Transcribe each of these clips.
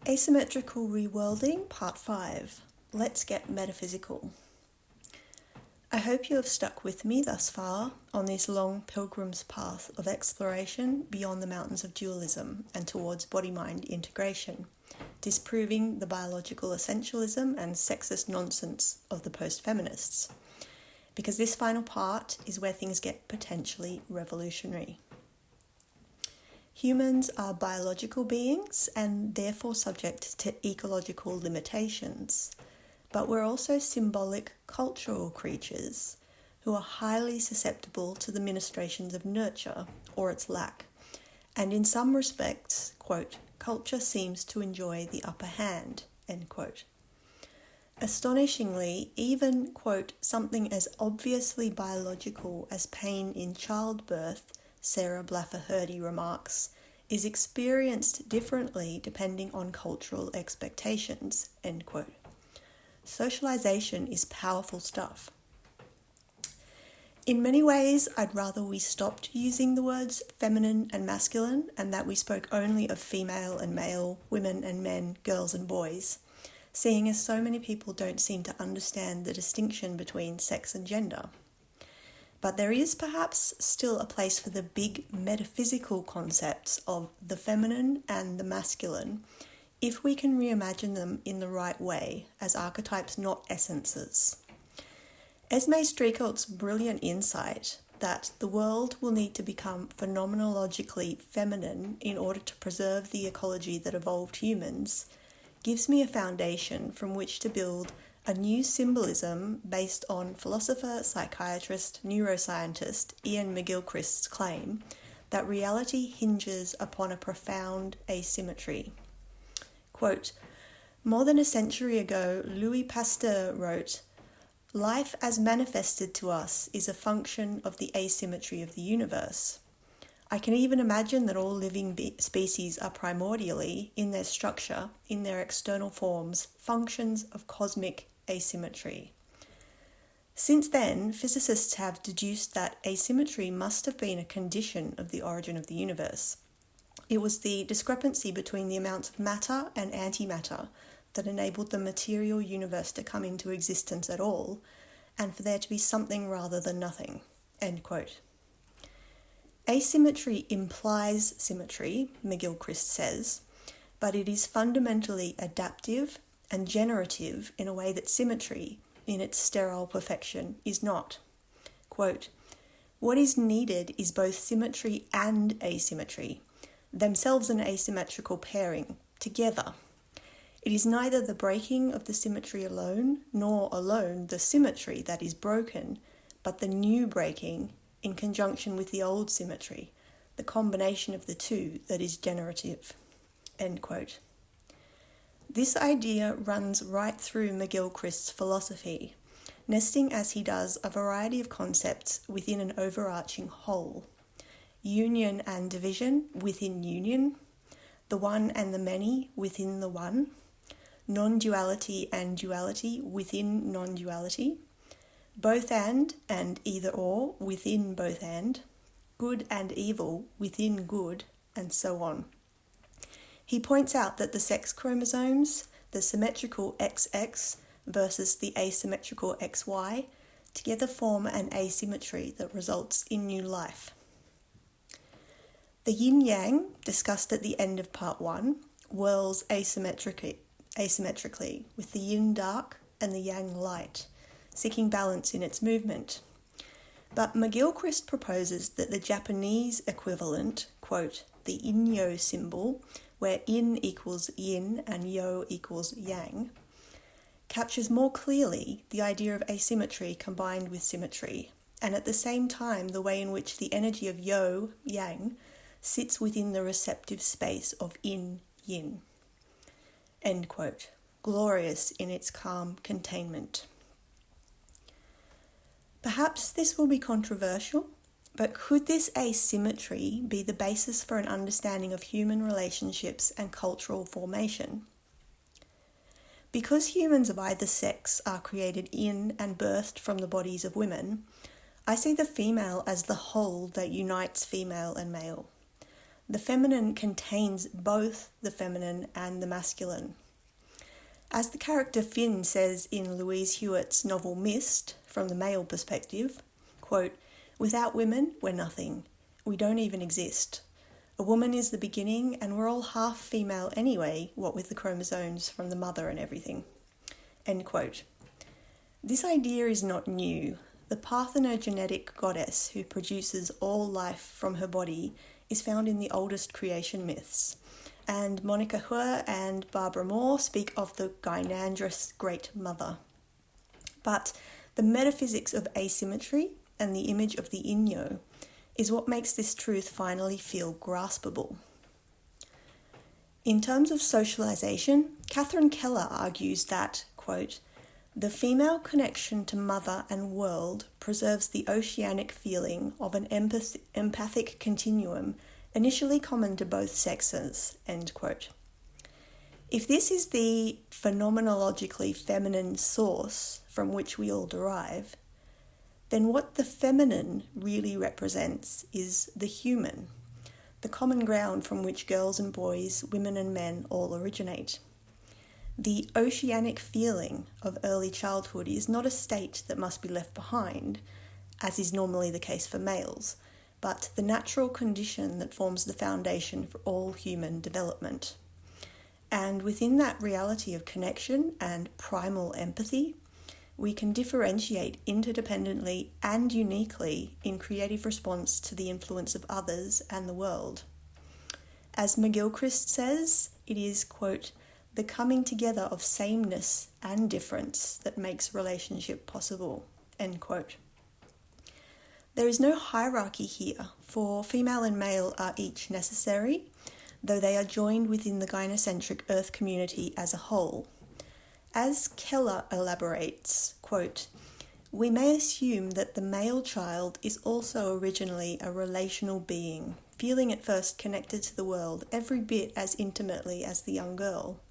Asymmetrical Reworlding, Part 5. Let's get metaphysical. I hope you have stuck with me thus far on this long pilgrim's path of exploration beyond the mountains of dualism and towards body-mind integration, disproving the biological essentialism and sexist nonsense of the post-feminists. Because this final part is where things get potentially revolutionary. Humans are biological beings and therefore subject to ecological limitations, but we're also symbolic cultural creatures who are highly susceptible to the ministrations of nurture or its lack, and in some respects, quote, culture seems to enjoy the upper hand, end quote. Astonishingly, even, quote, something as obviously biological as pain in childbirth, Sarah Doherty remarks, is experienced differently depending on cultural expectations, end quote. Socialization is powerful stuff. In many ways, I'd rather we stopped using the words feminine and masculine and that we spoke only of female and male, women and men, girls and boys, seeing as so many people don't seem to understand the distinction between sex and gender. But there is perhaps still a place for the big metaphysical concepts of the feminine and the masculine if we can reimagine them in the right way as archetypes, not essences. Esmée Streachailt's brilliant insight that the world will need to become phenomenologically feminine in order to preserve the ecology that evolved humans gives me a foundation from which to build a new symbolism based on philosopher, psychiatrist, neuroscientist Iain McGilchrist's claim that reality hinges upon a profound asymmetry. Quote, more than a century ago, Louis Pasteur wrote, "Life as manifested to us is a function of the asymmetry of the universe. I can even imagine that all living species are primordially, in their structure, in their external forms, functions of cosmic asymmetry." Since then, physicists have deduced that asymmetry must have been a condition of the origin of the universe. It was the discrepancy between the amounts of matter and antimatter that enabled the material universe to come into existence at all, and for there to be something rather than nothing. End quote. Asymmetry implies symmetry, McGilchrist says, but it is fundamentally adaptive and generative in a way that symmetry, in its sterile perfection, is not. Quote, what is needed is both symmetry and asymmetry, themselves an asymmetrical pairing, together. It is neither the breaking of the symmetry alone, nor alone the symmetry that is broken, but the new breaking in conjunction with the old symmetry, the combination of the two that is generative. End quote. This idea runs right through McGilchrist's philosophy, nesting as he does a variety of concepts within an overarching whole. Union and division within union, the one and the many within the one, non-duality and duality within non-duality, both and either or within both and, good and evil within good, and so on. He points out that the sex chromosomes, the symmetrical XX versus the asymmetrical XY, together form an asymmetry that results in new life. The yin-yang, discussed at the end of part 1, whirls asymmetrically, with the yin dark and the yang light, seeking balance in its movement. But McGilchrist proposes that the Japanese equivalent, quote, the yin-yo symbol, where yin equals yin and yo equals yang, captures more clearly the idea of asymmetry combined with symmetry, and at the same time the way in which the energy of yo, yang, sits within the receptive space of yin, yin. End quote. Glorious in its calm containment. Perhaps this will be controversial, but could this asymmetry be the basis for an understanding of human relationships and cultural formation? Because humans of either sex are created in and birthed from the bodies of women, I see the female as the whole that unites female and male. The feminine contains both the feminine and the masculine. As the character Finn says in Louise Hewitt's novel Mist, from the male perspective, quote, "Without women, we're nothing. We don't even exist. A woman is the beginning, and we're all half female anyway, what with the chromosomes from the mother and everything." End quote. This idea is not new. The parthenogenetic goddess who produces all life from her body is found in the oldest creation myths, and Monica Huer and Barbara Moore speak of the Gynandrous Great Mother. But the metaphysics of asymmetry and the image of the Inyo is what makes this truth finally feel graspable. In terms of socialization, Catherine Keller argues that, quote, "The female connection to mother and world preserves the oceanic feeling of an empathic continuum initially common to both sexes," end quote. If this is the phenomenologically feminine source from which we all derive, then what the feminine really represents is the human, the common ground from which girls and boys, women and men all originate. The oceanic feeling of early childhood is not a state that must be left behind, as is normally the case for males, but the natural condition that forms the foundation for all human development. And within that reality of connection and primal empathy, we can differentiate interdependently and uniquely in creative response to the influence of others and the world. As McGilchrist says, it is, quote, "the coming together of sameness and difference that makes relationship possible," end quote. There is no hierarchy here, for female and male are each necessary, though they are joined within the gynocentric Earth community as a whole. As Keller elaborates, quote, "We may assume that the male child is also originally a relational being, feeling at first connected to the world every bit as intimately as the young girl.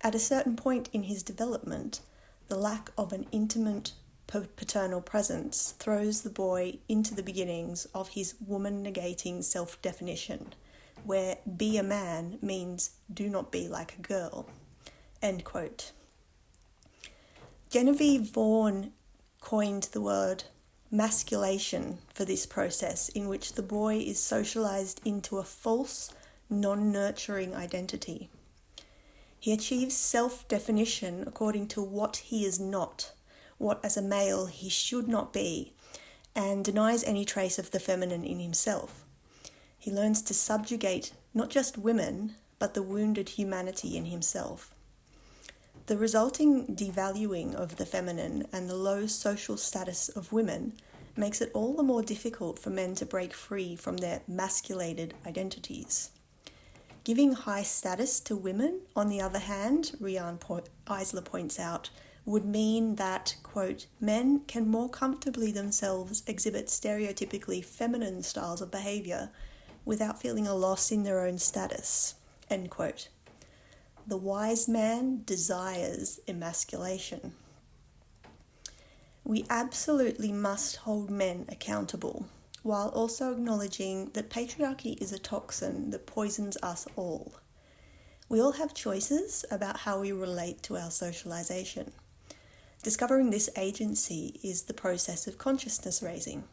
At a certain point in his development, the lack of an intimate paternal presence throws the boy into the beginnings of his woman-negating self-definition, where be a man means do not be like a girl," end quote. Genevieve Vaughan coined the word masculation for this process in which the boy is socialized into a false, non-nurturing identity. He achieves self-definition according to what he is not, what as a male he should not be, and denies any trace of the feminine in himself. He learns to subjugate not just women, but the wounded humanity in himself. The resulting devaluing of the feminine and the low social status of women makes it all the more difficult for men to break free from their masculated identities. Giving high status to women, on the other hand, Rian Eisler points out, would mean that, quote, "men can more comfortably themselves exhibit stereotypically feminine styles of behaviour without feeling a loss in their own status," end quote. The wise man desires emasculation. We absolutely must hold men accountable, while also acknowledging that patriarchy is a toxin that poisons us all. We all have choices about how we relate to our socialization. Discovering this agency is the process of consciousness raising.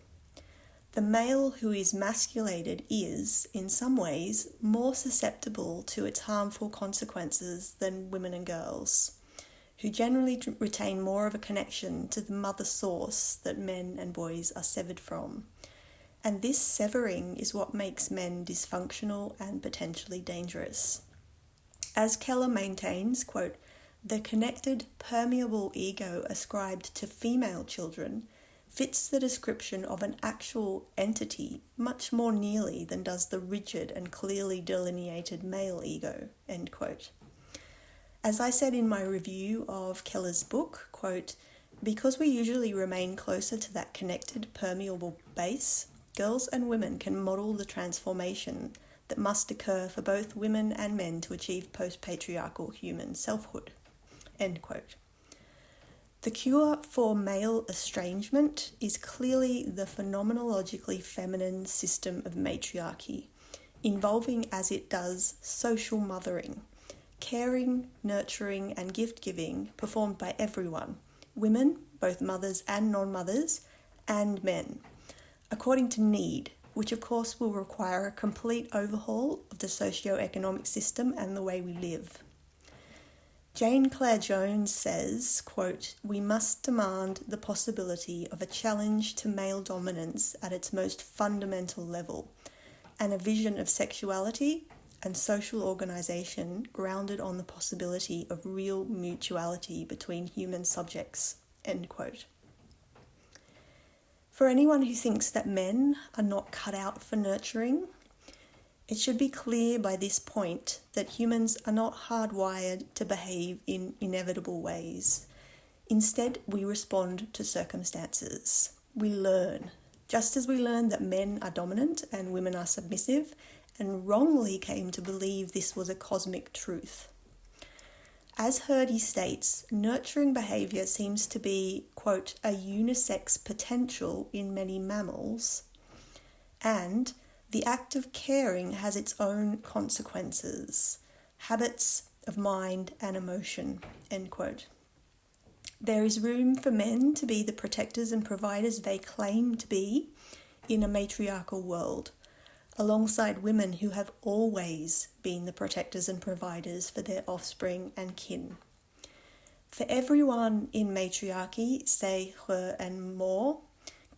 The male who is masculated is, in some ways, more susceptible to its harmful consequences than women and girls, who generally retain more of a connection to the mother source that men and boys are severed from. And this severing is what makes men dysfunctional and potentially dangerous. As Keller maintains, quote, "the connected, permeable ego ascribed to female children fits the description of an actual entity much more nearly than does the rigid and clearly delineated male ego," end quote. As I said in my review of Keller's book, quote, "because we usually remain closer to that connected, permeable base, girls and women can model the transformation that must occur for both women and men to achieve post-patriarchal human selfhood," end quote. The cure for male estrangement is clearly the phenomenologically feminine system of matriarchy, involving as it does social mothering, caring, nurturing and gift-giving performed by everyone, women, both mothers and non-mothers, and men, according to need, which of course will require a complete overhaul of the socio-economic system and the way we live. Jane Clare Jones says, quote, "We must demand the possibility of a challenge to male dominance at its most fundamental level, and a vision of sexuality and social organisation grounded on the possibility of real mutuality between human subjects," end quote. For anyone who thinks that men are not cut out for nurturing, it should be clear by this point that humans are not hardwired to behave in inevitable ways. Instead, we respond to circumstances. We learn. Just as we learned that men are dominant and women are submissive, and wrongly came to believe this was a cosmic truth. As Doherty states, nurturing behaviour seems to be, quote, "a unisex potential in many mammals," and the act of caring has its own consequences, habits of mind and emotion, end quote. There is room for men to be the protectors and providers they claim to be in a matriarchal world, alongside women who have always been the protectors and providers for their offspring and kin. For everyone in matriarchy, say her and more,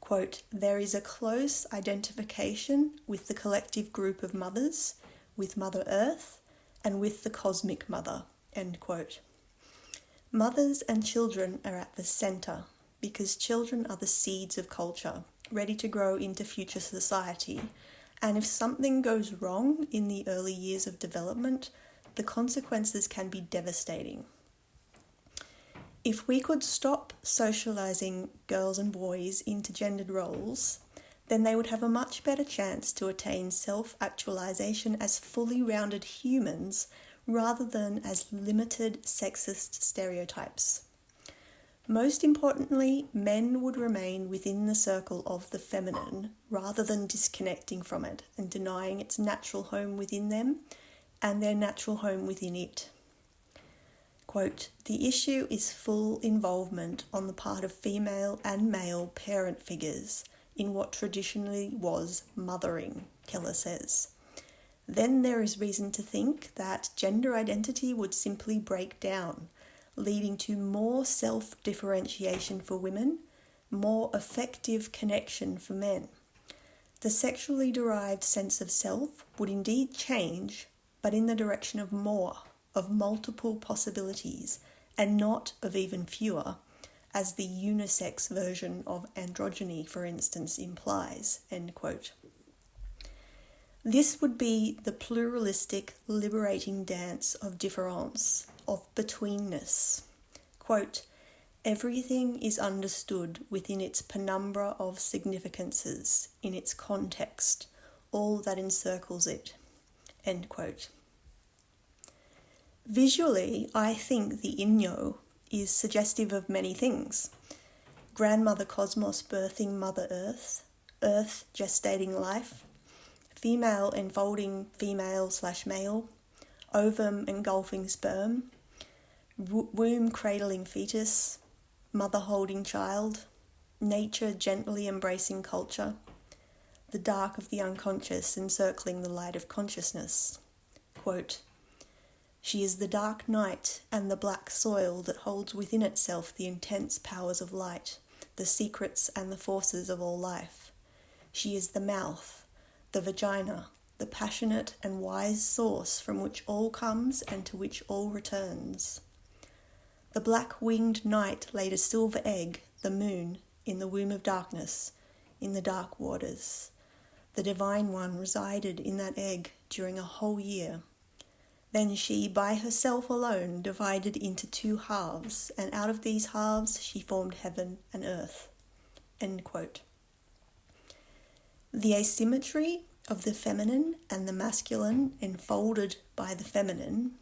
quote, "there is a close identification with the collective group of mothers, with Mother Earth, and with the cosmic mother," end quote. Mothers and children are at the centre, because children are the seeds of culture, ready to grow into future society, and if something goes wrong in the early years of development, the consequences can be devastating. If we could stop socialising girls and boys into gendered roles, then they would have a much better chance to attain self-actualisation as fully rounded humans rather than as limited sexist stereotypes. Most importantly, men would remain within the circle of the feminine rather than disconnecting from it and denying its natural home within them and their natural home within it. Quote, "The issue is full involvement on the part of female and male parent figures in what traditionally was mothering," Keller says. Then there is reason to think that gender identity would simply break down, leading to more self-differentiation for women, more effective connection for men. The sexually derived sense of self would indeed change, but in the direction of more, of multiple possibilities, and not of even fewer, as the unisex version of androgyny, for instance, implies, end quote. This would be the pluralistic, liberating dance of difference, of betweenness. Quote, "Everything is understood within its penumbra of significances, in its context, all that encircles it," end quote. Visually, I think the Inyo is suggestive of many things. Grandmother Cosmos birthing Mother Earth, Earth gestating life, female enfolding female/male, ovum engulfing sperm, womb cradling fetus, mother holding child, nature gently embracing culture, the dark of the unconscious encircling the light of consciousness. Quote, "She is the dark night and the black soil that holds within itself the intense powers of light, the secrets and the forces of all life. She is the mouth, the vagina, the passionate and wise source from which all comes and to which all returns. The black-winged night laid a silver egg, the moon, in the womb of darkness, in the dark waters. The Divine One resided in that egg during a whole year. Then she, by herself alone, divided into two halves, and out of these halves she formed heaven and earth." End quote. The asymmetry of the feminine and the masculine enfolded by the feminine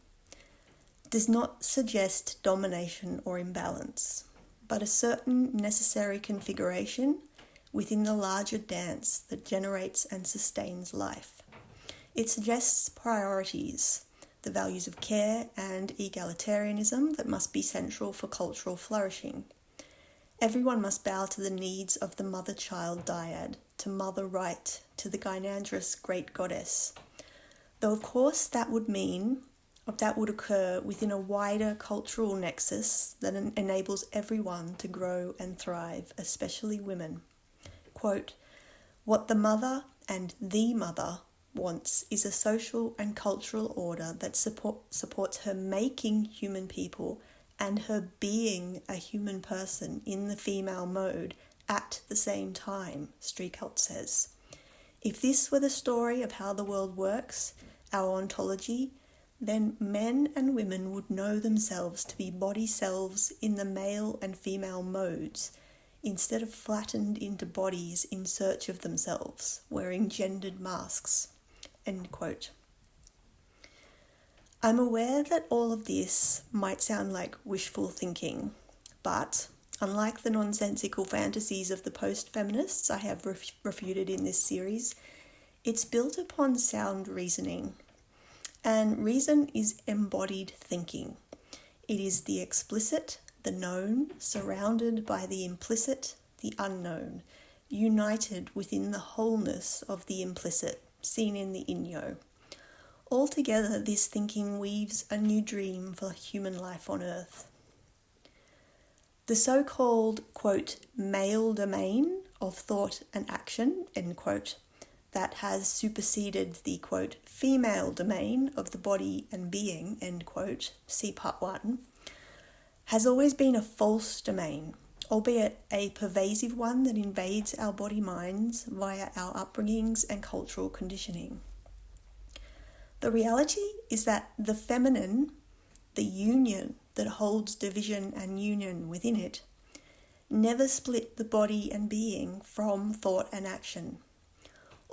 does not suggest domination or imbalance, but a certain necessary configuration within the larger dance that generates and sustains life. It suggests priorities, the values of care and egalitarianism that must be central for cultural flourishing. Everyone must bow to the needs of the mother-child dyad, to Mother Right, to the gynandrous great goddess. Though of course that would occur within a wider cultural nexus that enables everyone to grow and thrive, especially women. Quote, "What the mother and the mother wants is a social and cultural order that supports her making human people and her being a human person in the female mode at the same time," Streachailt says. If this were the story of how the world works, our ontology, then men and women would know themselves to be body selves in the male and female modes, instead of flattened into bodies in search of themselves, wearing gendered masks. End quote. I'm aware that all of this might sound like wishful thinking, but unlike the nonsensical fantasies of the post-feminists I have refuted in this series, it's built upon sound reasoning. And reason is embodied thinking. It is the explicit, the known, surrounded by the implicit, the unknown, united within the wholeness of the implicit, seen in the inyo. Altogether, this thinking weaves a new dream for human life on Earth. The so-called, quote, male domain of thought and action, end quote, that has superseded the, quote, female domain of the body and being, end quote, see part 1, has always been a false domain, albeit a pervasive one that invades our body-minds via our upbringings and cultural conditioning. The reality is that the feminine, the union that holds division and union within it, never split the body and being from thought and action.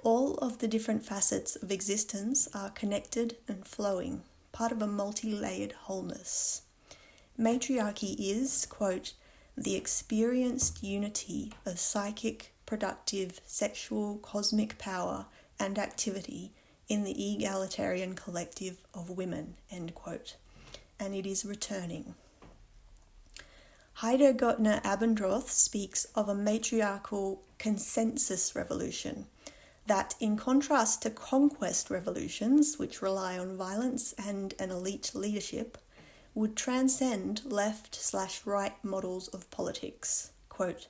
All of the different facets of existence are connected and flowing, part of a multi-layered wholeness. Matriarchy is, quote, the experienced unity of psychic, productive, sexual, cosmic power and activity in the egalitarian collective of women, end quote, and it is returning. Heide Gottner-Abendroth speaks of a matriarchal consensus revolution that, in contrast to conquest revolutions, which rely on violence and an elite leadership, would transcend left/right models of politics. Quote,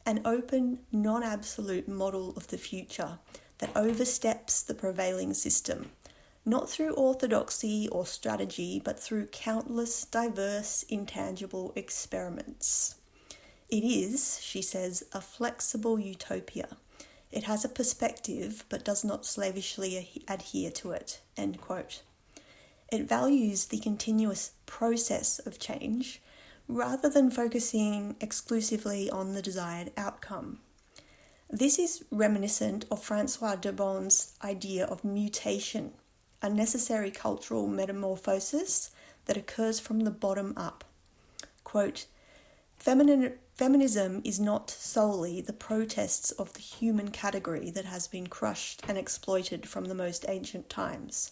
an open, non-absolute model of the future that oversteps the prevailing system, not through orthodoxy or strategy, but through countless diverse, intangible experiments. It is, she says, a flexible utopia. It has a perspective, but does not slavishly adhere to it, end quote. It values the continuous process of change, rather than focusing exclusively on the desired outcome. This is reminiscent of Francois Debon's idea of mutation, a necessary cultural metamorphosis that occurs from the bottom up. Quote, feminism is not solely the protests of the human category that has been crushed and exploited from the most ancient times.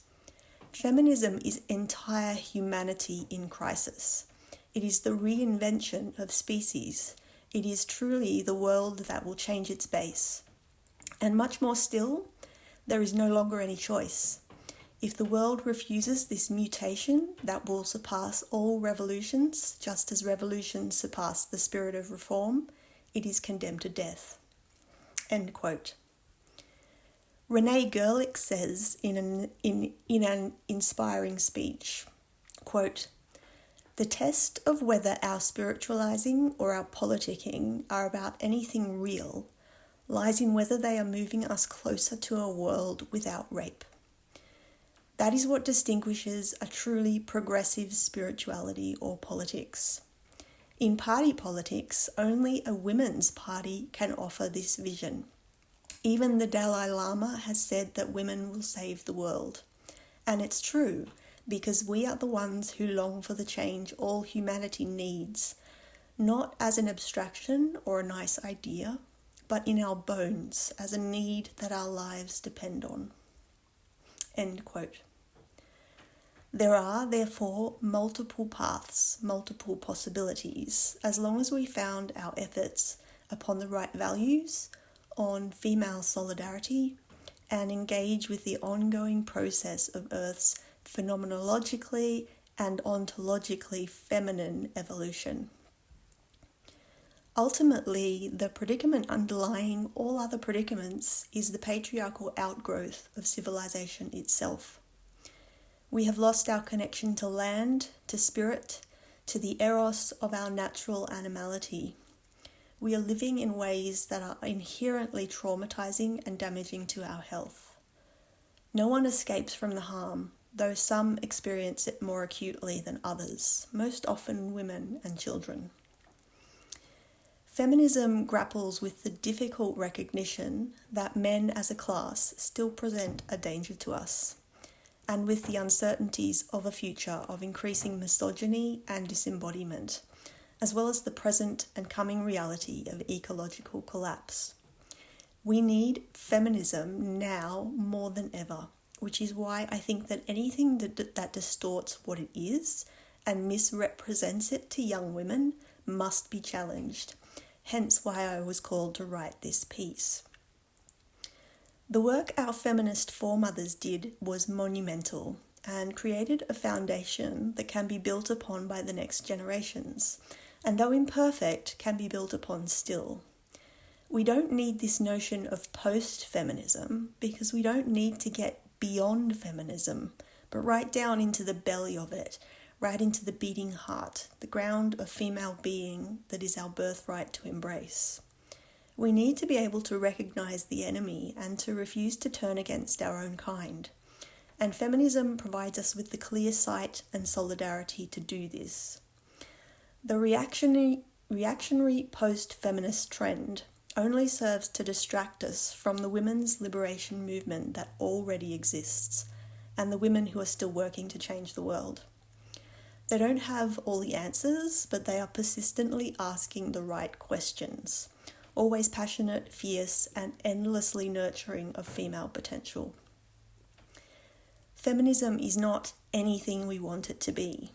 Feminism is entire humanity in crisis. It is the reinvention of species. It is truly the world that will change its base. And much more still, there is no longer any choice. If the world refuses this mutation that will surpass all revolutions, just as revolutions surpass the spirit of reform, it is condemned to death. End quote. Renee Gerlich says in an inspiring speech, quote, the test of whether our spiritualizing or our politicking are about anything real lies in whether they are moving us closer to a world without rape. That is what distinguishes a truly progressive spirituality or politics. In party politics, only a women's party can offer this vision. Even the Dalai Lama has said that women will save the world. And it's true, because we are the ones who long for the change all humanity needs, not as an abstraction or a nice idea, but in our bones as a need that our lives depend on. End quote. There are, therefore, multiple paths, multiple possibilities, as long as we found our efforts upon the right values, on female solidarity, and engage with the ongoing process of Earth's phenomenologically and ontologically feminine evolution. Ultimately, the predicament underlying all other predicaments is the patriarchal outgrowth of civilization itself. We have lost our connection to land, to spirit, to the eros of our natural animality. We are living in ways that are inherently traumatizing and damaging to our health. No one escapes from the harm, though some experience it more acutely than others, most often women and children. Feminism grapples with the difficult recognition that men as a class still present a danger to us, and with the uncertainties of a future of increasing misogyny and disembodiment, as well as the present and coming reality of ecological collapse. We need feminism now more than ever, which is why I think that anything that distorts what it is and misrepresents it to young women must be challenged, hence why I was called to write this piece. The work our feminist foremothers did was monumental and created a foundation that can be built upon by the next generations, and though imperfect, can be built upon still. We don't need this notion of post-feminism because we don't need to get beyond feminism, but right down into the belly of it, right into the beating heart, the ground of female being that is our birthright to embrace. We need to be able to recognize the enemy and to refuse to turn against our own kind. And feminism provides us with the clear sight and solidarity to do this. The reactionary post-feminist trend only serves to distract us from the women's liberation movement that already exists and the women who are still working to change the world. They don't have all the answers, but they are persistently asking the right questions, always passionate, fierce, and endlessly nurturing of female potential. Feminism is not anything we want it to be.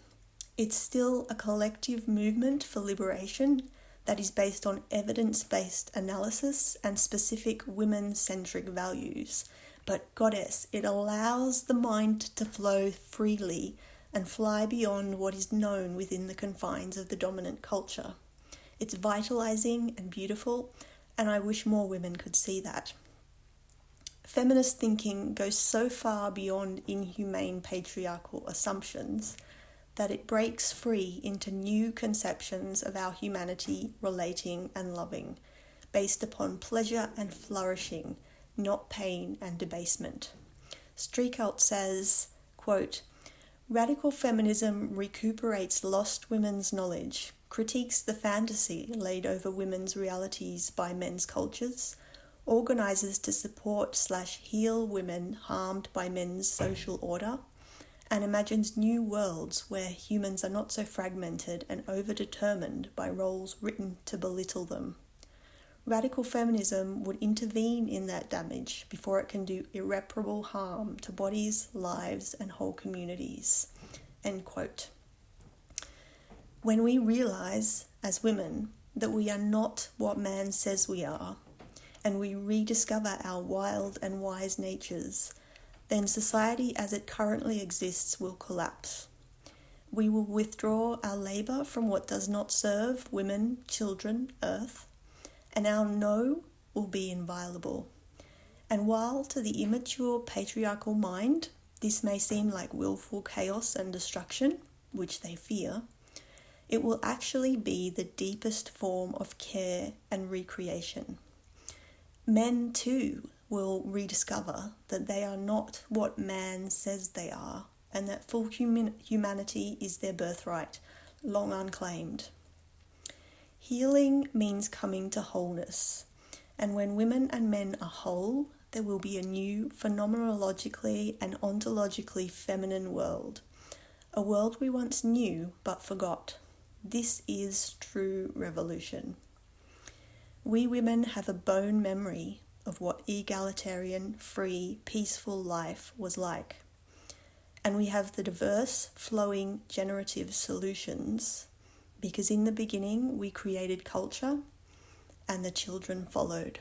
It's still a collective movement for liberation that is based on evidence-based analysis and specific women-centric values. But goddess, it allows the mind to flow freely and fly beyond what is known within the confines of the dominant culture. It's vitalizing and beautiful, and I wish more women could see that. Feminist thinking goes so far beyond inhumane patriarchal assumptions that it breaks free into new conceptions of our humanity, relating and loving, based upon pleasure and flourishing, not pain and debasement. Streachailt says, quote, "Radical feminism recuperates lost women's knowledge, critiques the fantasy laid over women's realities by men's cultures, organises to support/heal women harmed by men's social order, and imagines new worlds where humans are not so fragmented and overdetermined by roles written to belittle them. Radical feminism would intervene in that damage before it can do irreparable harm to bodies, lives, and whole communities." End quote. When we realise, as women, that we are not what man says we are, and we rediscover our wild and wise natures, then society as it currently exists will collapse. We will withdraw our labour from what does not serve women, children, earth, and our no will be inviolable. And while to the immature patriarchal mind this may seem like willful chaos and destruction, which they fear, it will actually be the deepest form of care and recreation. Men too will rediscover that they are not what man says they are, and that full humanity is their birthright, long unclaimed. Healing means coming to wholeness, and when women and men are whole, there will be a new phenomenologically and ontologically feminine world, a world we once knew but forgot. This is true revolution. We women have a bone memory of what egalitarian, free, peaceful life was like. And we have the diverse, flowing, generative solutions because in the beginning we created culture and the children followed.